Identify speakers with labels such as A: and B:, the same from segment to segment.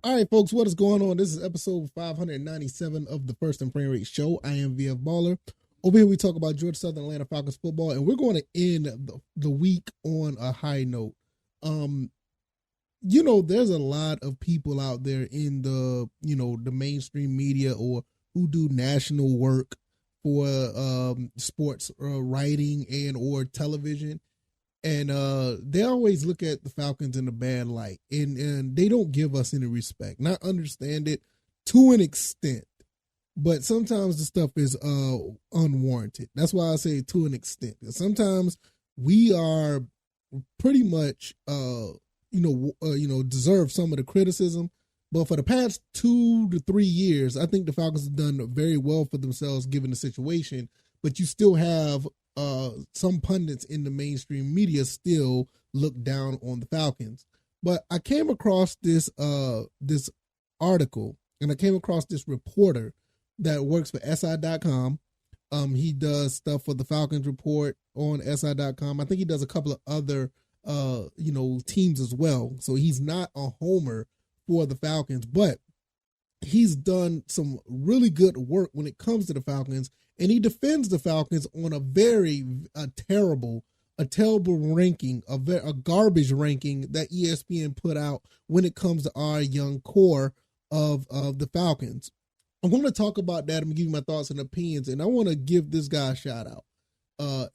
A: All right, folks, what is going on? This is episode 597 of the First and Frame Rate Show. I am VF Baller. Over here, we talk about Georgia Southern Atlanta Falcons football, and we're going to end the week on a high note. There's a lot of people out there in the mainstream media or who do national work for sports writing and or television. And they always look at the Falcons in a bad light, and they don't give us any respect. And I understand it to an extent, but sometimes the stuff is unwarranted. That's why I say to an extent. Sometimes we are pretty much deserve some of the criticism. But for the past 2 to 3 years, I think the Falcons have done very well for themselves given the situation. But you still have some pundits in the mainstream media still look down on the Falcons. But I came across this article, and I came across this reporter that works for SI.com. He does stuff for the Falcons Report on SI.com. I think he does a couple of other teams as well. So he's not a homer for the Falcons, but he's done some really good work when it comes to the Falcons, and he defends the Falcons on a terrible ranking, a garbage ranking that ESPN put out when it comes to our young core of the Falcons. I'm going to talk about that. I'm going to give you my thoughts and opinions, and I want to give this guy a shout out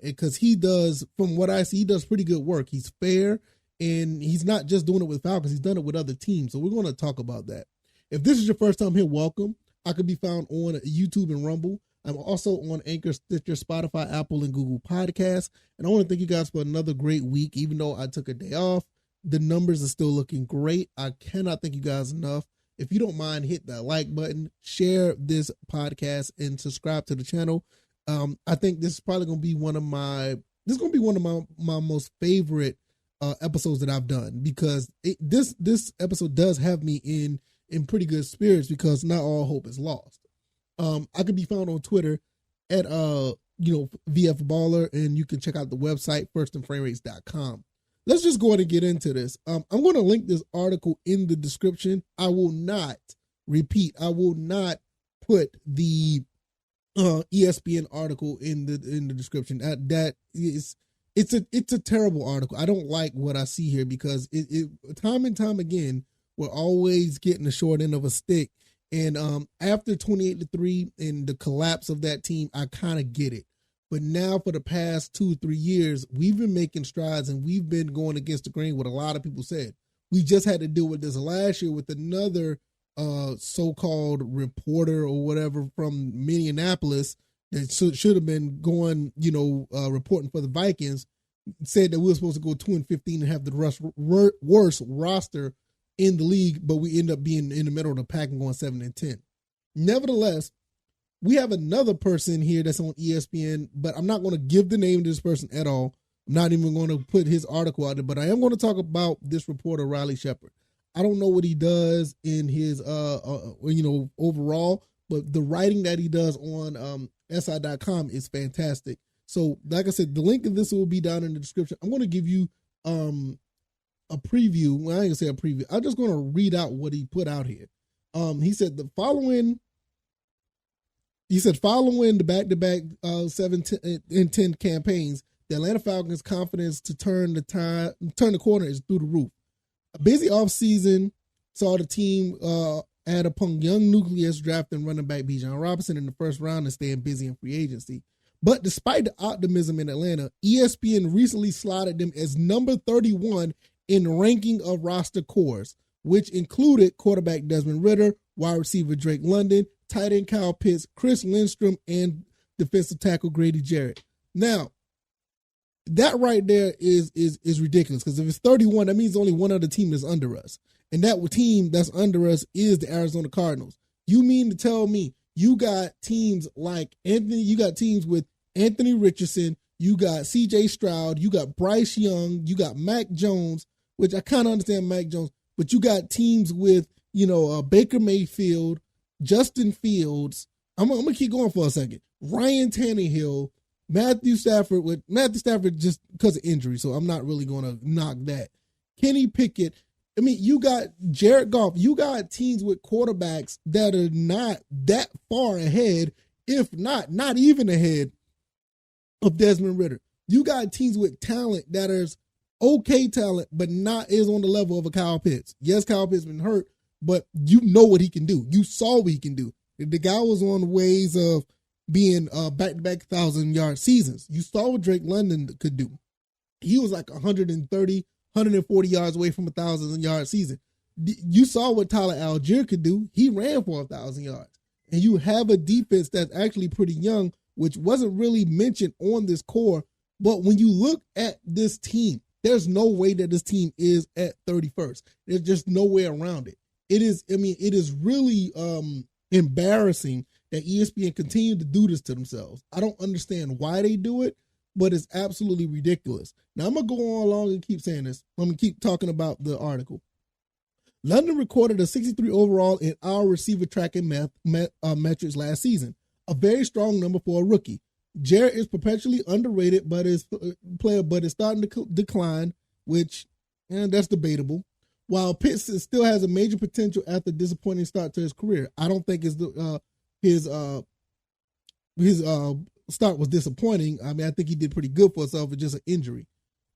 A: because he does, from what I see, he does pretty good work. He's fair, and he's not just doing it with Falcons. He's done it with other teams, so we're going to talk about that. If this is your first time here, welcome. I can be found on YouTube and Rumble. I'm also on Anchor, Stitcher, Spotify, Apple, and Google Podcasts. And I want to thank you guys for another great week. Even though I took a day off, the numbers are still looking great. I cannot thank you guys enough. If you don't mind, hit that like button, share this podcast, and subscribe to the channel. I think this is probably going to be one of my most favorite episodes that I've done, because this episode does have me in pretty good spirits, because not all hope is lost. I can be found on Twitter at VF Baller, and you can check out the website firstandframerates.com. Let's just go ahead and get into this. I'm going to link this article in the description. I will not put the ESPN article in the description. It's a terrible article. I don't like what I see here, because it time and time again, we're always getting the short end of a stick. And after 28-3 and the collapse of that team, I kind of get it. But now for the past 2 or 3 years, we've been making strides, and we've been going against the grain, what a lot of people said. We just had to deal with this last year with another so-called reporter or whatever from Minneapolis that should have been going, reporting for the Vikings, said that we were supposed to go 2-15 and have the worst roster in the league, but we end up being in the middle of the pack and going 7-10. Nevertheless, we have another person here that's on ESPN, but I'm not going to give the name of this person at all. I'm not even going to put his article out there, but I am going to talk about this reporter, Riley Sheppard. I don't know what he does in his, overall, but the writing that he does on SI.com is fantastic. So, like I said, the link of this will be down in the description. I'm going to give you a preview. Well, I ain't gonna say a preview. I'm just going to read out what he put out here. He said following the back-to-back 7-10 campaigns, the Atlanta Falcons' confidence to turn the corner is through the roof. A busy offseason saw the team add upon young nucleus, drafting running back Bijan Robinson in the first round and staying busy in free agency. But despite the optimism in Atlanta, ESPN recently slotted them as number 31 in ranking of roster cores, which included quarterback Desmond Ridder, wide receiver Drake London, tight end Kyle Pitts, Chris Lindstrom, and defensive tackle Grady Jarrett. Now, that right there is ridiculous, because if it's 31, that means only one other team is under us. And that team that's under us is the Arizona Cardinals. You mean to tell me you got teams like you got teams with Anthony Richardson, you got CJ Stroud, you got Bryce Young, you got Mac Jones, which I kind of understand Mac Jones, but you got teams with, Baker Mayfield, Justin Fields. I'm going to keep going for a second. Ryan Tannehill, Matthew Stafford just because of injury, so I'm not really going to knock that. Kenny Pickett, I mean, you got Jared Goff. You got teams with quarterbacks that are not that far ahead, if not even ahead of Desmond Ridder. You got teams with talent that is okay talent, but not is on the level of a Kyle Pitts. Yes, Kyle Pitts been hurt, but you know what he can do. You saw what he can do. The guy was on ways of being back-to-back 1,000-yard seasons. You saw what Drake London could do. He was like 130, 140 yards away from a 1,000-yard season. You saw what Tyler Algier could do. He ran for 1,000 yards. And you have a defense that's actually pretty young, which wasn't really mentioned on this core. But when you look at this team, there's no way that this team is at 31st. There's just no way around it. It is really embarrassing that ESPN continue to do this to themselves. I don't understand why they do it, but it's absolutely ridiculous. Now, I'm going to go on along and keep saying this. I'm going to keep talking about the article. London recorded a 63 overall in our receiver tracking metrics last season, a very strong number for a rookie. Jarrett is perpetually underrated, but is starting to decline, which that's debatable. While Pitts still has a major potential after a disappointing start to his career, I don't think his start was disappointing. I mean, I think he did pretty good for himself. It's just an injury.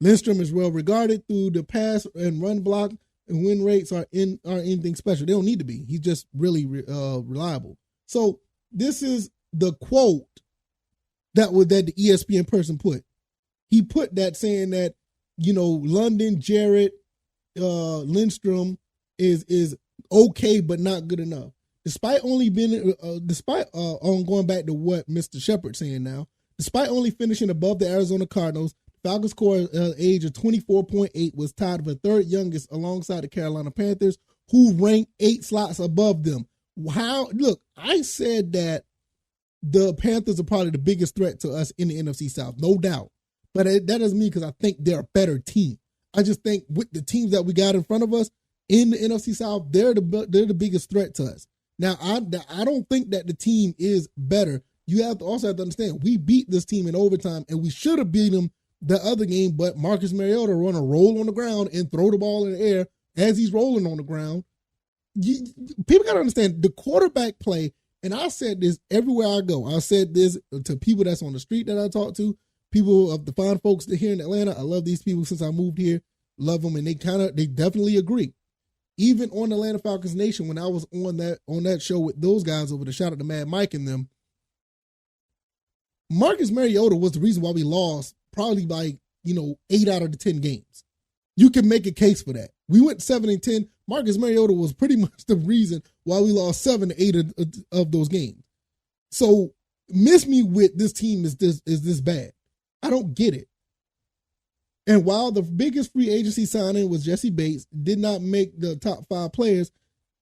A: Lindstrom is well regarded through the pass and run block, and win rates are anything special. They don't need to be. He's just really reliable. So this is the quote that the ESPN person put. He put that saying that, London, Jarrett, Lindstrom is okay but not good enough. Despite only being, going back to what Mr. Sheppard saying now, despite only finishing above the Arizona Cardinals, Falcons score age of 24.8 was tied for third youngest alongside the Carolina Panthers, who ranked 8 slots above them. Look, I said that the Panthers are probably the biggest threat to us in the NFC South, no doubt. But that doesn't mean because I think they're a better team. I just think with the teams that we got in front of us in the NFC South, they're the biggest threat to us. Now, I don't think that the team is better. You also have to understand, we beat this team in overtime, and we should have beat them the other game, but Marcus Mariota run a roll on the ground and throw the ball in the air as he's rolling on the ground. People got to understand the quarterback play, and I said this everywhere I go. I said this to people that's on the street that I talk to, people of the fine folks that here in Atlanta. I love these people since I moved here, love them, and they definitely agree. Even on Atlanta Falcons Nation, when I was on that show with those guys over there, shout out to Mad Mike and them, Marcus Mariota was the reason why we lost probably by 8 out of the 10 games. You can make a case for that. We went 7-10. Marcus Mariota was pretty much the reason why we lost 7 to 8 of those games. So miss me with this team is this bad. I don't get it. And while the biggest free agency signing was Jesse Bates, did not make the top 5 players,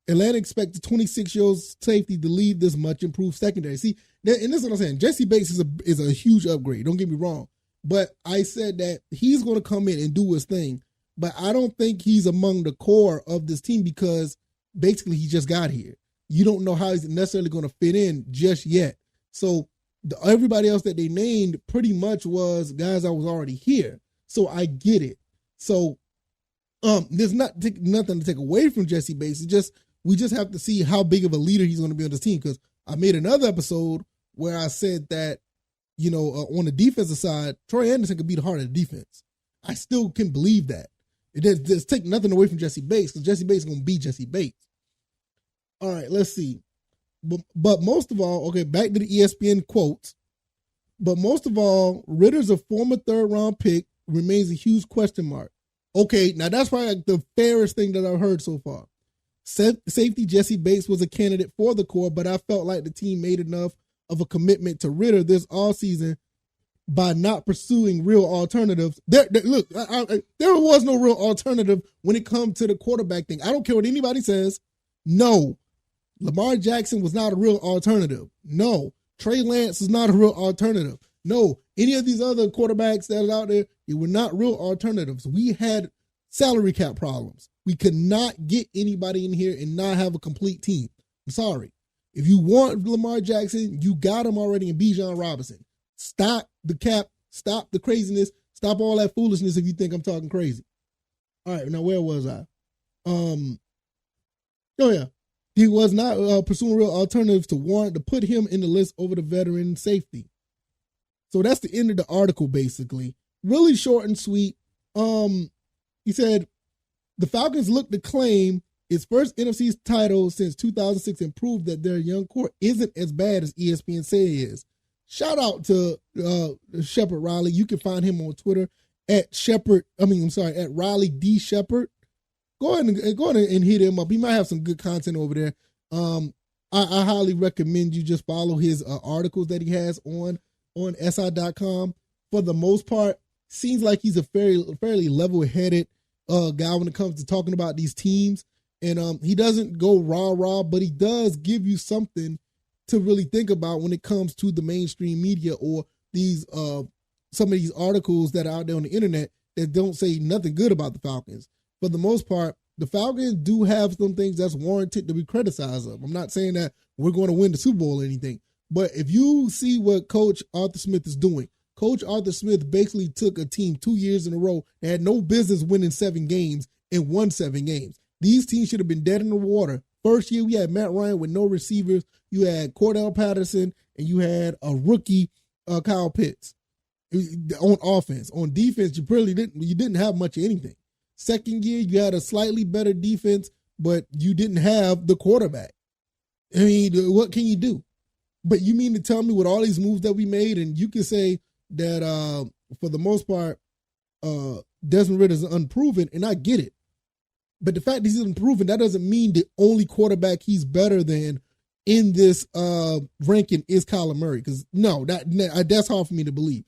A: Atlanta expected 26-year-old safety to lead this much improved secondary. See, and this is what I'm saying. Jesse Bates is a huge upgrade. Don't get me wrong. But I said that he's going to come in and do his thing. But I don't think he's among the core of this team because basically he just got here. You don't know how he's necessarily going to fit in just yet. So everybody else that they named pretty much was guys that was already here. So I get it. So there's nothing to take away from Jesse Bates. It's just we just have to see how big of a leader he's going to be on this team. Because I made another episode where I said that, on the defensive side, Troy Anderson could be the heart of the defense. I still can believe that. It does take nothing away from Jesse Bates because Jesse Bates is going to be Jesse Bates. All right, let's see. But most of all, okay, back to the ESPN quotes. But most of all, Ritter's a former third-round pick remains a huge question mark. Okay, now that's probably like the fairest thing that I've heard so far. Safety Jesse Bates was a candidate for the core, but I felt like the team made enough of a commitment to Ritter this offseason by not pursuing real alternatives. Look, there was no real alternative when it comes to the quarterback thing. I don't care what anybody says. No. Lamar Jackson was not a real alternative. No. Trey Lance is not a real alternative. No. Any of these other quarterbacks that are out there, they were not real alternatives. We had salary cap problems. We could not get anybody in here and not have a complete team. I'm sorry. If you want Lamar Jackson, you got him already in Bijan Robinson. Stop the cap. Stop the craziness. Stop all that foolishness if you think I'm talking crazy. All right, now where was I? Oh yeah, he was not pursuing real alternatives to warrant to put him in the list over the veteran safety. So that's the end of the article, basically. Really short and sweet. He said the Falcons look to claim its first NFC title since 2006 and prove that their young core isn't as bad as ESPN say it is. Shout out to Sheppard Riley. You can find him on Twitter at Riley D. Sheppard. Go ahead and hit him up. He might have some good content over there. I highly recommend you just follow his articles that he has on SI.com. For the most part, seems like he's a fairly level-headed guy when it comes to talking about these teams. And he doesn't go rah-rah, but he does give you something to really think about when it comes to the mainstream media or these some of these articles that are out there on the internet that don't say nothing good about the Falcons. For the most part, the Falcons do have some things that's warranted to be criticized of. I'm not saying that we're going to win the Super Bowl or anything, but if you see what Coach Arthur Smith is doing, Coach Arthur Smith basically took a team 2 years in a row that had no business winning 7 games and won 7 games. These teams should have been dead in the water. First year, we had Matt Ryan with no receivers. You had Cordell Patterson, and you had a rookie, Kyle Pitts, on offense. On defense, you didn't have much of anything. Second year, you had a slightly better defense, but you didn't have the quarterback. I mean, what can you do? But you mean to tell me with all these moves that we made, and you can say that for the most part, Desmond Ridder is unproven, and I get it. But the fact that he's unproven, that doesn't mean the only quarterback he's better than in this ranking is Kyler Murray. Because no, that's hard for me to believe.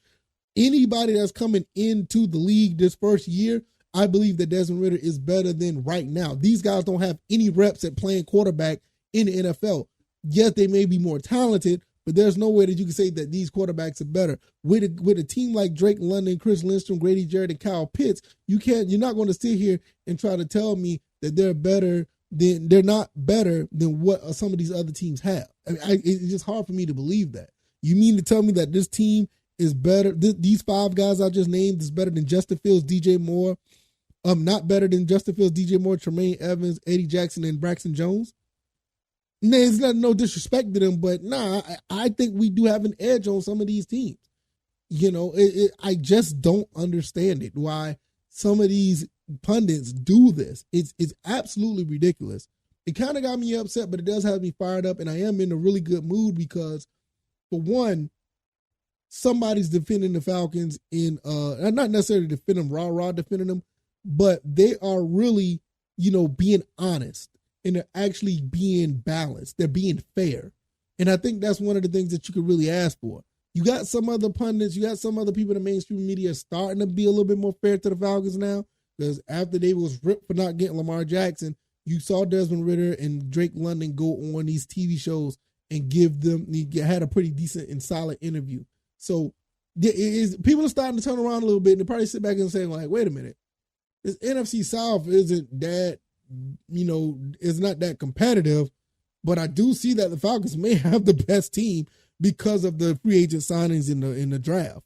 A: Anybody that's coming into the league this first year, I believe that Desmond Ridder is better than right now. These guys don't have any reps at playing quarterback in the NFL. Yes, they may be more talented, but there's no way that you can say that these quarterbacks are better. With a team like Drake London, Chris Lindstrom, Grady Jarrett, and Kyle Pitts, you're not going to sit here and try to tell me that they're not better than what some of these other teams have. I mean, it's just hard for me to believe that. You mean to tell me that this team is better? These 5 guys I just named is better than Justin Fields, DJ Moore, not better than Justin Fields, DJ Moore, Tremaine Evans, Eddie Jackson, and Braxton Jones? There's no disrespect to them, but I think we do have an edge on some of these teams. You know, I just don't understand it, why some of these pundits do this. It's absolutely ridiculous. It kind of got me upset, but it does have me fired up, and I am in a really good mood because, for one, somebody's defending the Falcons in not necessarily defending them, rah-rah defending them, but they are really, being honest. And they're actually being balanced. They're being fair. And I think that's one of the things that you could really ask for. You got some other pundits, you got some other people in the mainstream media starting to be a little bit more fair to the Falcons now. Because after they was ripped for not getting Lamar Jackson, you saw Desmond Ridder and Drake London go on these TV shows and had a pretty decent and solid interview. So people are starting to turn around a little bit and they probably sit back and say, like, wait a minute, this NFC South isn't that, is not that competitive, but I do see that the Falcons may have the best team because of the free agent signings in the draft.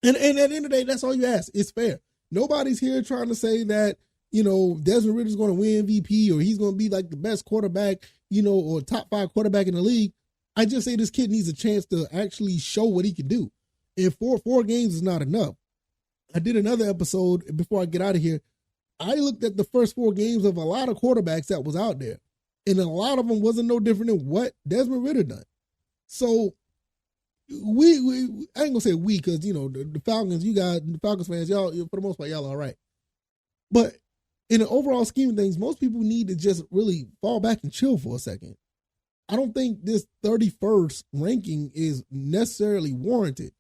A: And at the end of the day, that's all you ask. It's fair. Nobody's here trying to say that, Desmond Ridder's going to win MVP or he's going to be like the best quarterback, or top 5 quarterback in the league. I just say this kid needs a chance to actually show what he can do. And four games is not enough. I did another episode before I get out of here. I looked at the first 4 games of a lot of quarterbacks that was out there, and a lot of them wasn't no different than what Desmond Ridder done. So we I ain't gonna say we, because the Falcons, the Falcons fans, y'all for the most part y'all all right. But in the overall scheme of things, most people need to just really fall back and chill for a second. I don't think this 31st ranking is necessarily warranted.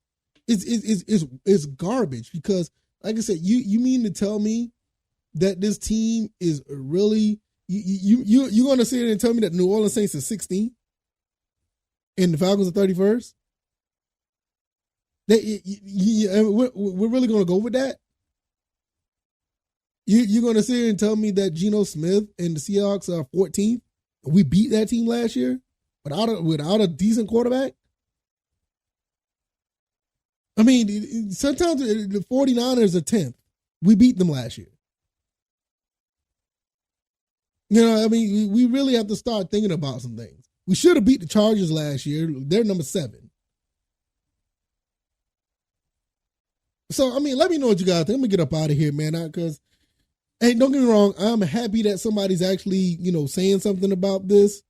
A: It's garbage because, like I said, you mean to tell me that this team is really you're going to sit here and tell me that New Orleans Saints is 16 and the Falcons are 31st? We're really going to go with that? You're going to sit here and tell me that Geno Smith and the Seahawks are 14th? We beat that team last year without a decent quarterback? I mean, sometimes the 49ers are 10th. We beat them last year. You know, I mean, we really have to start thinking about some things. We should have beat the Chargers last year. They're number 7. So, I mean, let me know what you guys think. I'm going to get up out of here, man, because, hey, don't get me wrong. I'm happy that somebody's actually, saying something about this.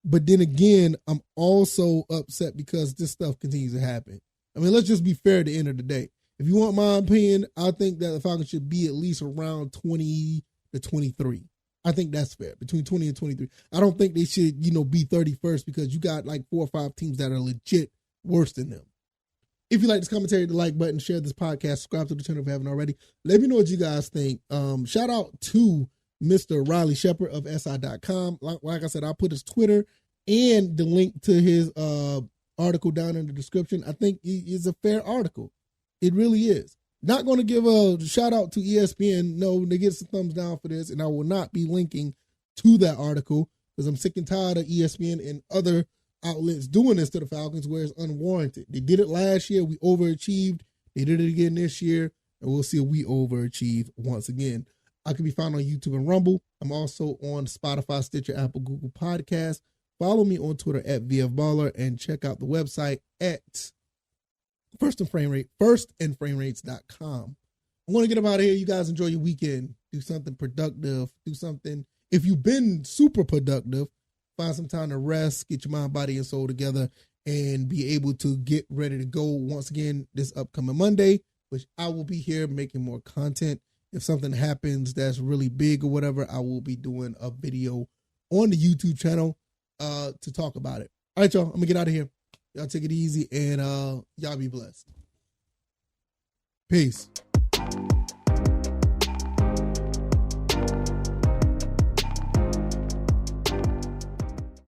A: But then again, I'm also upset because this stuff continues to happen. I mean, let's just be fair at the end of the day. If you want my opinion, I think that the Falcons should be at least around 20 to 23. I think that's fair, between 20 and 23. I don't think they should, be 31st because you got like 4 or 5 teams that are legit worse than them. If you like this commentary, hit the like button, share this podcast, subscribe to the channel if you haven't already. Let me know what you guys think. Shout out to Mr. Riley Sheppard of SI.com. Like I said, I'll put his Twitter and the link to his article down in the description. I think it's a fair article. It really is. Not going to give a shout out to ESPN. No, they get some thumbs down for this, and I will not be linking to that article because I'm sick and tired of ESPN and other outlets doing this to the Falcons where it's unwarranted. They did it last year. We overachieved. They did it again this year, and we'll see if we overachieve once again. I can be found on YouTube and Rumble. I'm also on Spotify, Stitcher, Apple, Google Podcasts. Follow me on Twitter at VFBaller and check out the website at firstandframerates.com. I want to get them out of here. You guys enjoy your weekend. Do something productive. Do something. If you've been super productive, find some time to rest, get your mind, body, and soul together, and be able to get ready to go once again this upcoming Monday, which I will be here making more content. If something happens that's really big or whatever, I will be doing a video on the YouTube channel to talk about it. All right, y'all. I'm going to get out of here. Y'all take it easy and y'all be blessed. Peace.